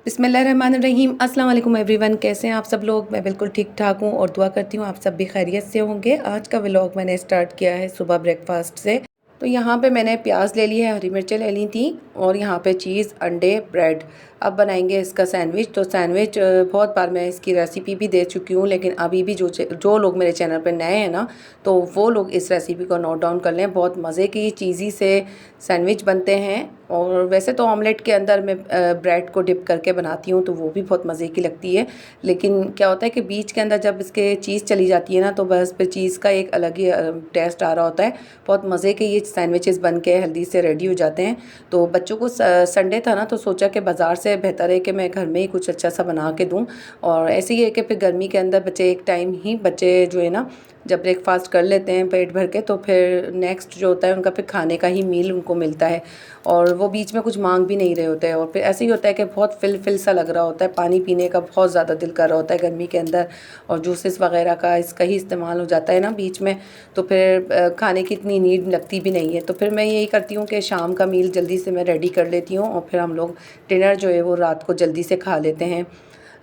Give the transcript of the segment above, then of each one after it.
बिस्मिल्लाहिर्रहमानिर्रहीम। अस्सलाम वालेकुम एवरीवन, कैसे हैं आप सब लोग। मैं बिल्कुल ठीक ठाक हूँ और दुआ करती हूँ आप सब भी खैरियत से होंगे। आज का व्लॉग मैंने स्टार्ट किया है सुबह ब्रेकफास्ट से। तो यहाँ पे मैंने प्याज ले लिया है, हरी मिर्चें ले ली थी और यहाँ पे चीज़, अंडे, ब्रेड। अब बनाएंगे इसका सैंडविच। तो सैंडविच बहुत बार मैं इसकी रेसिपी भी दे चुकी हूँ, लेकिन अभी भी जो लोग मेरे चैनल पर नए हैं ना, तो वो लोग इस रेसिपी को नोट डाउन कर लें। बहुत मज़े की चीज़ी से सैंडविच बनते हैं। और वैसे तो ऑमलेट के अंदर मैं ब्रेड को डिप करके बनाती हूँ, तो वो भी बहुत मज़े की लगती है। लेकिन क्या होता है कि बीच के अंदर जब इसके चीज़ चली जाती है ना, तो बस फिर चीज़ का एक अलग ही टेस्ट आ रहा होता है। बहुत मज़े के ये सैंडविचेस बन के हेल्दी से रेडी हो जाते हैं। तो बच्चों को संडे था ना, तो सोचा कि बाज़ार से बेहतर है कि मैं घर में ही कुछ अच्छा सा बना के दूँ। और ऐसे ही है कि फिर गर्मी के अंदर बच्चे एक टाइम ही बच्चे जो है ना, जब ब्रेकफास्ट कर लेते हैं पेट भर के, तो फिर नेक्स्ट जो होता है उनका फिर खाने का ही मील उनको मिलता है। और वो बीच में कुछ मांग भी नहीं रहे होते हैं। और फिर ऐसे ही होता है कि बहुत फिल सा लग रहा होता है, पानी पीने का बहुत ज़्यादा दिल कर रहा होता है गर्मी के अंदर। और जूसेस वगैरह का इसका ही इस्तेमाल हो जाता है ना बीच में, तो फिर खाने की इतनी नीड लगती भी नहीं है। तो फिर मैं यही करती हूँ कि शाम का मील जल्दी से मैं रेडी कर लेती हूँ और फिर हम लोग डिनर जो है वो रात को जल्दी से खा लेते हैं।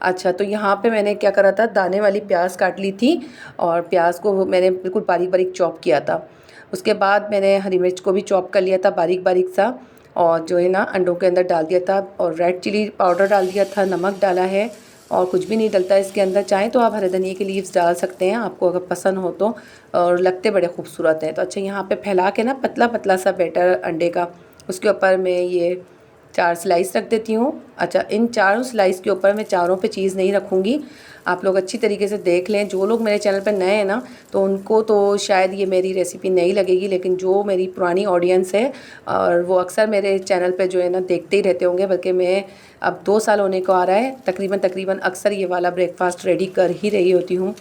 अच्छा, तो यहाँ पे मैंने क्या करा था, दाने वाली प्याज काट ली थी और प्याज को मैंने बिल्कुल बारीक बारीक चॉप किया था। उसके बाद मैंने हरी मिर्च को भी चॉप कर लिया था बारीक बारीक सा, और जो है ना अंडों के अंदर डाल दिया था और रेड चिली पाउडर डाल दिया था, नमक डाला है और कुछ भी नहीं डलता है इसके अंदर। चाहे तो आप हरे धनिए के लीव्स डाल सकते हैं, आपको अगर पसंद हो तो। और लगते बड़े खूबसूरत हैं। तो अच्छा, यहाँ पे फैला के ना पतला पतला सा बैटर अंडे का, उसके ऊपर मैं ये 4 स्लाइस रख देती हूँ। अच्छा, इन चारों स्लाइस के ऊपर मैं चारों पे चीज़ नहीं रखूँगी। आप लोग अच्छी तरीके से देख लें। जो लोग मेरे चैनल पर नए हैं ना, तो उनको तो शायद ये मेरी रेसिपी नहीं लगेगी, लेकिन जो मेरी पुरानी ऑडियंस है और वो अक्सर मेरे चैनल पे जो है ना देखते ही रहते होंगे, बल्कि मैं अब 2 साल होने को आ रहा है तकरीबन अक्सर ये वाला ब्रेकफास्ट रेडी कर ही रही होती हूँ।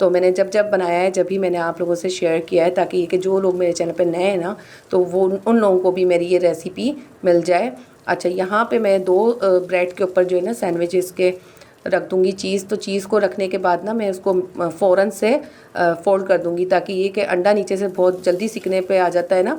तो मैंने जब जब बनाया है, जब भी मैंने आप लोगों से शेयर किया है, ताकि ये कि जो लोग मेरे चैनल पे नए हैं ना, तो वो उन लोगों को भी मेरी ये रेसिपी मिल जाए। अच्छा, यहाँ पे मैं 2 ब्रेड के ऊपर जो है ना सैंडविचेस के रख दूँगी चीज़। तो चीज़ को रखने के बाद ना मैं उसको फ़ौरन से फ़ोल्ड कर दूँगी, ताकि ये कि अंडा नीचे से बहुत जल्दी सिकने पे आ जाता है ना,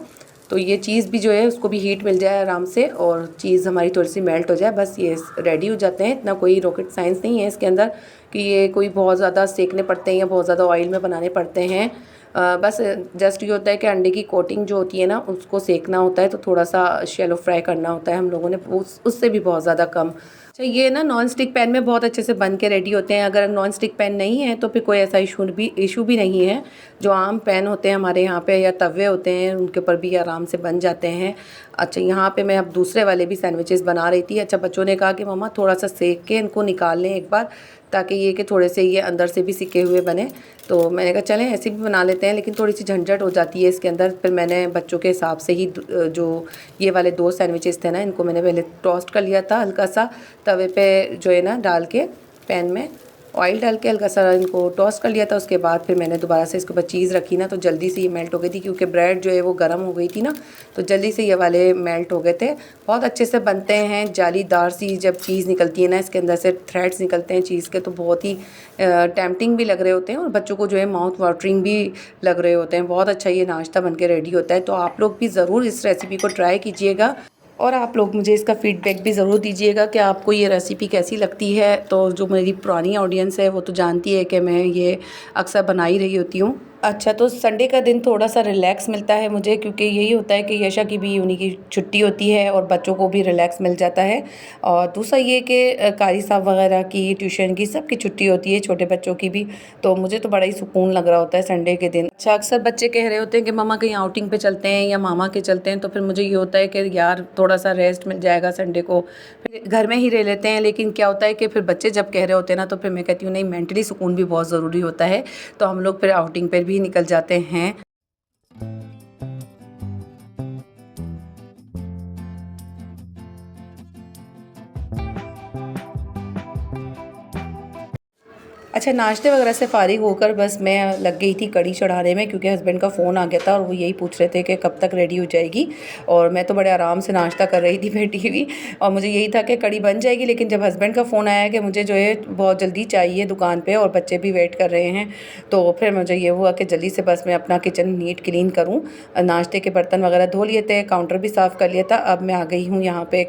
तो ये चीज़ भी जो है उसको भी हीट मिल जाए आराम से और चीज़ हमारी थोड़ी सी मेल्ट हो जाए। बस ये रेडी हो जाते हैं। इतना कोई रॉकेट साइंस नहीं है इसके अंदर कि ये कोई बहुत ज़्यादा सेकने पड़ते हैं या बहुत ज़्यादा ऑयल में बनाने पड़ते हैं। बस जस्ट ये होता है कि अंडे की कोटिंग जो होती है ना, उसको सेकना होता है, तो थोड़ा सा शैलो फ्राई करना होता है हम लोगों ने, उससे भी बहुत ज़्यादा कम। अच्छा, ये ना नॉन स्टिक पैन में बहुत अच्छे से बन के रेडी होते हैं। अगर नॉन स्टिक पैन नहीं है तो फिर कोई ऐसा इशू भी नहीं है। जो आम पैन होते हैं हमारे यहाँ पे या तवे होते हैं, उनके ऊपर भी आराम से बन जाते हैं। अच्छा, यहाँ पे मैं अब दूसरे वाले भी सैंडविचेस बना रही थी। अच्छा, बच्चों ने कहा कि मम्मा थोड़ा सा सेक के इनको निकाल लें एक बार, ताकि ये कि थोड़े से ये अंदर से भी सिके हुए बने। तो मैंने कहा चलें ऐसे भी बना लेते हैं, लेकिन थोड़ी सी झंझट हो जाती है इसके अंदर। फिर मैंने बच्चों के हिसाब से ही जो ये वाले 2 सैंडविचेस थे ना, इनको मैंने पहले टोस्ट कर लिया था हल्का सा तवे पे जो है ना डाल के, पैन में ऑयल डाल के हल्का सा इनको टोस्ट कर लिया था। उसके बाद फिर मैंने दोबारा से इसके ऊपर चीज़ रखी ना, तो जल्दी से ये मेल्ट हो गई थी, क्योंकि ब्रेड जो है वो गर्म हो गई थी ना, तो जल्दी से ये वाले मेल्ट हो गए थे। बहुत अच्छे से बनते हैं। जालीदार सी जब चीज़ निकलती है ना, इसके अंदर से थ्रेड्स निकलते हैं चीज़ के, तो बहुत ही टेम्पटिंग भी लग रहे होते हैं और बच्चों को जो है माउथ वाटरिंग भी लग रहे होते हैं। बहुत अच्छा ये नाश्ता बन के रेडी होता है। तो आप लोग भी ज़रूर इस रेसिपी को ट्राई कीजिएगा और आप लोग मुझे इसका फ़ीडबैक भी ज़रूर दीजिएगा कि आपको ये रेसिपी कैसी लगती है। तो जो मेरी पुरानी ऑडियंस है वो तो जानती है कि मैं ये अक्सर बना ही रही होती हूँ। अच्छा, तो संडे का दिन थोड़ा सा रिलैक्स मिलता है मुझे, क्योंकि यही होता है कि यशा की भी उन्हीं की छुट्टी होती है और बच्चों को भी रिलैक्स मिल जाता है। और दूसरा ये कि कारी साहब वगैरह की, ट्यूशन की, सबकी छुट्टी होती है, छोटे बच्चों की भी। तो मुझे तो बड़ा ही सुकून लग रहा होता है संडे के दिन। अच्छा, अक्सर बच्चे कह रहे होते हैं कि मम्मा कहीं आउटिंग पे चलते हैं या मामा के चलते हैं, तो फिर मुझे ये होता है कि यार थोड़ा सा रेस्ट मिल जाएगा संडे को, फिर घर में ही रह लेते हैं। लेकिन क्या होता है कि फिर बच्चे जब कह रहे होते हैं ना, तो फिर मैं कहती हूँ नहीं, मेंटली सुकून भी बहुत ज़रूरी होता है। तो हम लोग फिर आउटिंग पर भी निकल जाते हैं। अच्छा, नाश्ते वगैरह से फ़ारिग होकर बस मैं लग गई थी कड़ी चढ़ाने में, क्योंकि हस्बैंड का फ़ोन आ गया था और वो यही पूछ रहे थे कि कब तक रेडी हो जाएगी। और मैं तो बड़े आराम से नाश्ता कर रही थी बैठी हुई, और मुझे यही था कि कड़ी बन जाएगी, लेकिन जब हस्बैंड का फ़ोन आया कि मुझे जो है बहुत जल्दी चाहिए दुकान पर और बच्चे भी वेट कर रहे हैं, तो फिर मुझे ये हुआ कि जल्दी से बस मैं अपना किचन नीट क्लीन करूँ। नाश्ते के बर्तन वगैरह धो लिए थे, काउंटर भी साफ़ कर लिया था। अब मैं आ गई हूँ यहाँ पे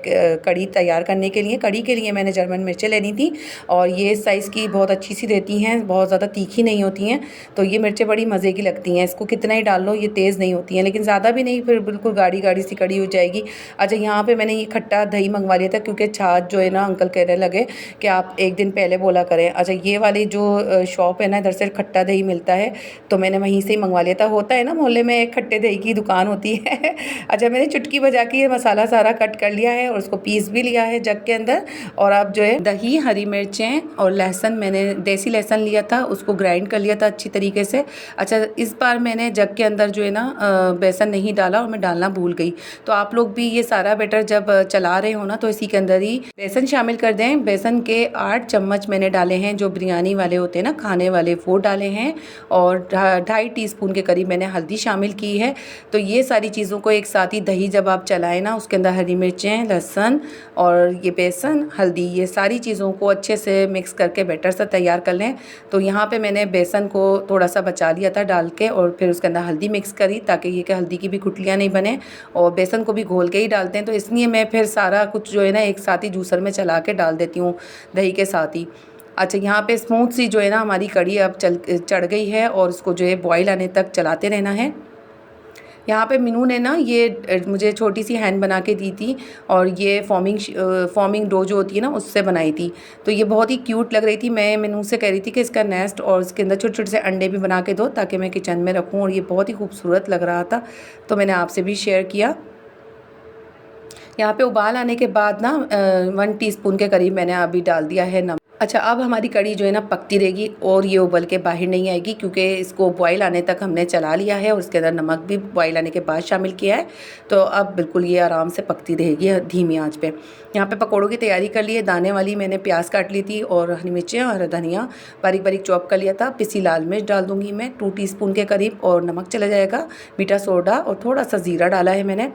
कड़ी तैयार करने के लिए। कड़ी के लिए मैंने जर्मन मिर्चें लेनी थी और ये साइज़ की बहुत अच्छी सी रहती हैं, बहुत ज़्यादा तीखी नहीं होती हैं, तो ये मिर्चें बड़ी मज़े की लगती हैं। इसको कितना ही डाल लो ये तेज़ नहीं होती हैं, लेकिन ज़्यादा भी नहीं, फिर बिल्कुल गाढ़ी गाढ़ी सी कड़ी हो जाएगी। अच्छा, यहाँ पे मैंने ये खट्टा दही मंगवा लिया था, क्योंकि छाछ जो है ना अंकल कहने लगे कि आप एक दिन पहले बोला करें। अच्छा, ये वाली जो शॉप है ना, इधर से खट्टा दही मिलता है, तो मैंने वहीं से ही मंगवा लिया था। होता है ना मोहल्ले में एक खट्टे दही की दुकान होती है। अच्छा, मैंने चुटकी बजा के ये मसाला सारा कट कर लिया है और उसको पीस भी लिया है जग के अंदर। और अब जो है दही, हरी मिर्चें और लहसुन, मैंने देसी लहसुन लिया था, उसको ग्राइंड कर लिया था अच्छी तरीके से। अच्छा, इस बार मैंने जग के अंदर जो है ना बेसन नहीं डाला और मैं डालना भूल गई। तो आप लोग भी ये सारा बैटर जब चला रहे हो ना, तो इसी के अंदर ही बेसन शामिल कर दें। बेसन के 8 चम्मच मैंने डाले हैं, जो बिरयानी वाले होते हैं ना खाने वाले, वो डाले हैं। और 2.5 टीस्पून के करीब मैंने हल्दी शामिल की है। तो ये सारी चीज़ों को एक साथ ही दही जब आप चलाएं ना, उसके अंदर हरी मिर्चें, लहसुन और ये बेसन, हल्दी, ये सारी चीज़ों को अच्छे से मिक्स करके बैटर सा तैयार कर लें। तो यहाँ पे मैंने बेसन को थोड़ा सा बचा लिया था डाल के, और फिर उसके अंदर हल्दी मिक्स करी, ताकि ये कि हल्दी की भी गुठलियाँ नहीं बने, और बेसन को भी घोल के ही डालते हैं, तो इसलिए मैं फिर सारा कुछ जो है ना एक साथ ही जूसर में चला के डाल देती हूँ दही के साथ ही। अच्छा, यहाँ पे स्मूथ सी जो है ना हमारी कड़ी अब चढ़ गई है, और उसको जो है बॉईल आने तक चलाते रहना है। यहाँ पे मीनू ने ना ये मुझे छोटी सी हैंड बना के दी थी, और ये फॉर्मिंग डो जो होती है ना उससे बनाई थी। तो ये बहुत ही क्यूट लग रही थी। मैं मीनू से कह रही थी कि इसका नेस्ट और इसके अंदर छोटे छोटे से अंडे भी बना के दो, ताकि मैं किचन में रखूँ, और ये बहुत ही खूबसूरत लग रहा था, तो मैंने आपसे भी शेयर किया। यहाँ पे उबाल आने के बाद ना 1 टीस्पून के करीब मैंने अभी डाल दिया है नमक। अच्छा, अब हमारी कड़ी जो है ना पकती रहेगी और ये उबल के बाहर नहीं आएगी, क्योंकि इसको बॉईल आने तक हमने चला लिया है और उसके अंदर नमक भी बॉईल आने के बाद शामिल किया है। तो अब बिल्कुल ये आराम से पकती रहेगी धीमी आंच पे। यहाँ पे पकौड़ों की तैयारी कर ली है। दाने वाली मैंने प्याज काट ली थी, और हरी मिर्चें और धनिया बारीक बारीक चॉप कर लिया था। पिसी लाल मिर्च डाल दूँगी मैं 2 टीस्पून के करीब, और नमक चला जाएगा, मीठा सोडा और थोड़ा सा ज़ीरा डाला है मैंने।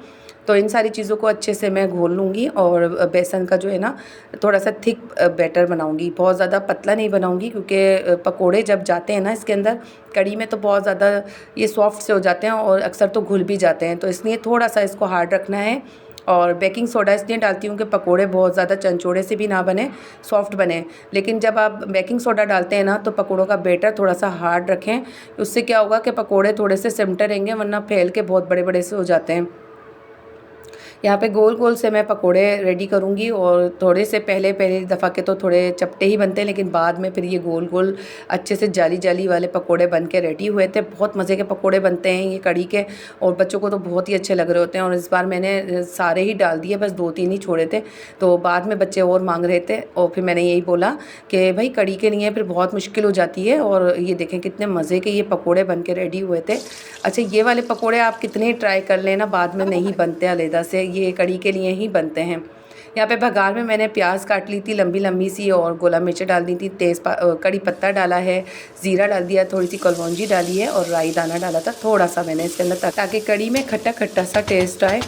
तो इन सारी चीज़ों को अच्छे से मैं घोल लूँगी, और बेसन का जो है ना थोड़ा सा थिक बैटर बनाऊँगी, बहुत ज़्यादा पतला नहीं बनाऊँगी, क्योंकि पकोड़े जब जाते हैं ना इसके अंदर कड़ी में, तो बहुत ज़्यादा ये सॉफ्ट से हो जाते हैं और अक्सर तो घुल भी जाते हैं। तो इसलिए थोड़ा सा इसको हार्ड रखना है। और बेकिंग सोडा इसलिए डालती हूँ कि पकोड़े बहुत ज़्यादा चंचोड़े से भी ना बने, सॉफ्ट बने। लेकिन जब आप बेकिंग सोडा डालते हैं ना, तो पकोड़ों का बैटर थोड़ा सा हार्ड रखें। उससे क्या होगा कि पकोड़े थोड़े से सिमटे रहेंगे, वरना फैल के बहुत बड़े बड़े से हो जाते हैं। यहाँ पे गोल गोल से मैं पकोड़े रेडी करूँगी, और थोड़े से पहले दफ़ा के तो थोड़े चपटे ही बनते हैं, लेकिन बाद में फिर ये गोल गोल अच्छे से जाली जाली वाले पकोड़े बन के रेडी हुए थे। बहुत मज़े के पकोड़े बनते हैं ये कड़ी के, और बच्चों को तो बहुत ही अच्छे लग रहे होते हैं। और इस बार मैंने सारे ही डाल दिए, बस 2-3 ही छोड़े थे, तो बाद में बच्चे और मांग रहे थे, और फिर मैंने यही बोला कि भाई कड़ी के लिए फिर बहुत मुश्किल हो जाती है। और ये देखें कितने मज़े के ये पकोड़े बन के रेडी हुए थे। अच्छा, ये वाले पकोड़े आप कितने ट्राई कर लेना, बाद में नहीं बनते अलग से, ये कड़ी के लिए ही बनते हैं। यहाँ पे भगार में मैंने प्याज काट ली थी लंबी लंबी सी, और गोला मिर्च डाल दी थी, कड़ी पत्ता डाला है, ज़ीरा डाल दिया, थोड़ी सी कलौंजी डाली है, और राई दाना डाला था थोड़ा सा मैंने इसके अंदर, ताकि कड़ी में खट्टा खट्टा सा टेस्ट आए।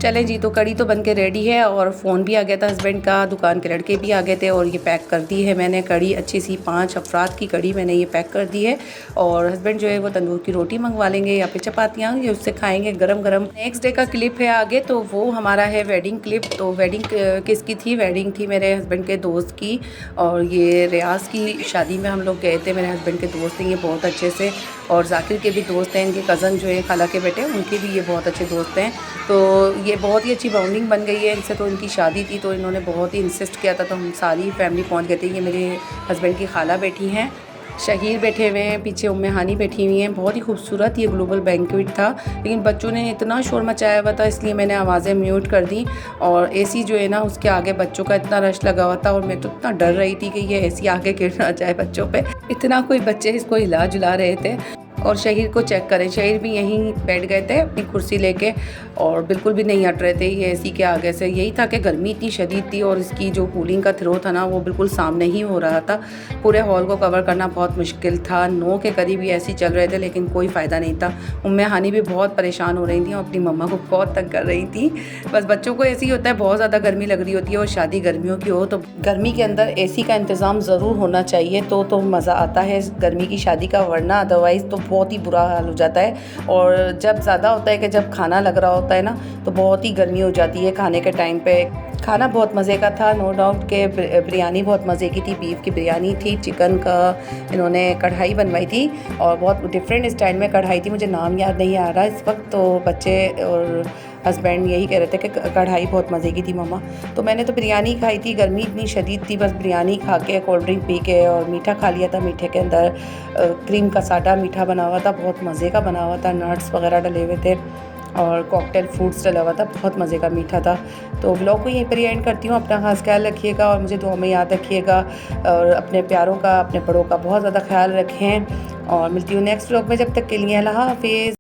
चलें जी, तो कड़ी तो बन के रेडी है, और फ़ोन भी आ गया था हस्बैंड का, दुकान के लड़के भी आ गए थे, और ये पैक कर दी है मैंने कड़ी अच्छी सी। 5 अफराद की कड़ी मैंने ये पैक कर दी है। और हस्बैंड जो है वो तंदूर की रोटी मंगवा लेंगे या फिर चपातियाँ, ये उससे खाएंगे गरम गरम। नेक्स्ट डे का क्लिप है आगे, तो वो हमारा है वेडिंग क्लिप। तो वेडिंग किसकी थी? वेडिंग थी मेरे हस्बैंड के दोस्त की, और ये रियाज की शादी में हम लोग गए थे। मेरे हस्बैंड के दोस्त हैं ये बहुत अच्छे से, और जाकिर के भी दोस्त हैं, इनके कज़न जो है खाला के बेटे, उनके भी ये बहुत अच्छे दोस्त हैं। तो ये बहुत ही अच्छी बाउंडिंग बन गई है इनसे। तो इनकी शादी थी, तो इन्होंने बहुत ही इंसिस्ट किया था, तो हम सारी फैमिली पहुंच गए थे। ये मेरे हस्बैंड की खाला बैठी हैं, शहीर बैठे हुए हैं, पीछे उम्मे हानी बैठी हुई हैं। बहुत ही खूबसूरत ये ग्लोबल बैंक्वेट था, लेकिन बच्चों ने इतना शोर मचाया हुआ था, इसलिए मैंने आवाज़ें म्यूट कर दी। और एसी जो है ना उसके आगे बच्चों का इतना रश लगा हुआ था, और मैं तो इतना डर रही थी कि ये एसी आगे गिर ना जाए बच्चों पे। इतना कोई बच्चे इसको हिला जुला रहे थे। और शहीर को चेक करें, शहीर भी यहीं बैठ गए थे अपनी कुर्सी लेके और बिल्कुल भी नहीं हट रहे थे ये एसी के आगे से। यही था कि गर्मी इतनी शदीद थी और इसकी जो कूलिंग का थ्रो था ना वो बिल्कुल सामने ही हो रहा था। पूरे हॉल को कवर करना बहुत मुश्किल था। 9 के करीब ही एसी चल रहे थे लेकिन कोई फ़ायदा नहीं था। उम्मे हानी भी बहुत परेशान हो रही थी और अपनी मम्मा को बहुत तंग कर रही थी। बस बच्चों को ऐसे ही होता है, बहुत ज़्यादा गर्मी लग रही होती है और शादी गर्मियों की हो तो गर्मी के अंदर एसी का इंतज़ाम ज़रूर होना चाहिए तो मज़ा आता है गर्मी की शादी का, वरना अदरवाइज़ तो बहुत ही बुरा हाल हो जाता है। और जब ज़्यादा होता है कि जब खाना लग रहा होता है ना तो बहुत ही गर्मी हो जाती है खाने के टाइम पे। खाना बहुत मज़े का था, नो डाउट के बिरयानी बहुत मज़े की थी, बीफ की बिरयानी थी, चिकन का इन्होंने कढ़ाई बनवाई थी और बहुत डिफरेंट स्टाइल में कढ़ाई थी, मुझे नाम याद नहीं आ रहा इस वक्त। तो बच्चे और हस्बैंड यही कह रहे थे कि कढ़ाई बहुत मज़े की थी मम्मा। तो मैंने तो बिरयानी खाई थी, गर्मी इतनी शदीद थी, बस बिरयानी खा के कोल्ड ड्रिंक पी के और मीठा खा लिया था। मीठे के अंदर क्रीम का साटा मीठा बना हुआ था, बहुत मज़े का बना हुआ था, नट्स वगैरह डले हुए थे और कॉकटेल फ्रूट्स डला हुआ था, बहुत मज़े का मीठा था। तो व्लॉग को यहीं पर ही एंड करती हूँ। अपना खास ख्याल रखिएगा और मुझे दुआ में याद रखिएगा और अपने प्यारों का, अपने बड़ों का बहुत ज़्यादा ख्याल रखें और मिलती हूँ नेक्स्ट व्लॉग में। जब तक के लिए अल्लाह हाफ़िज़।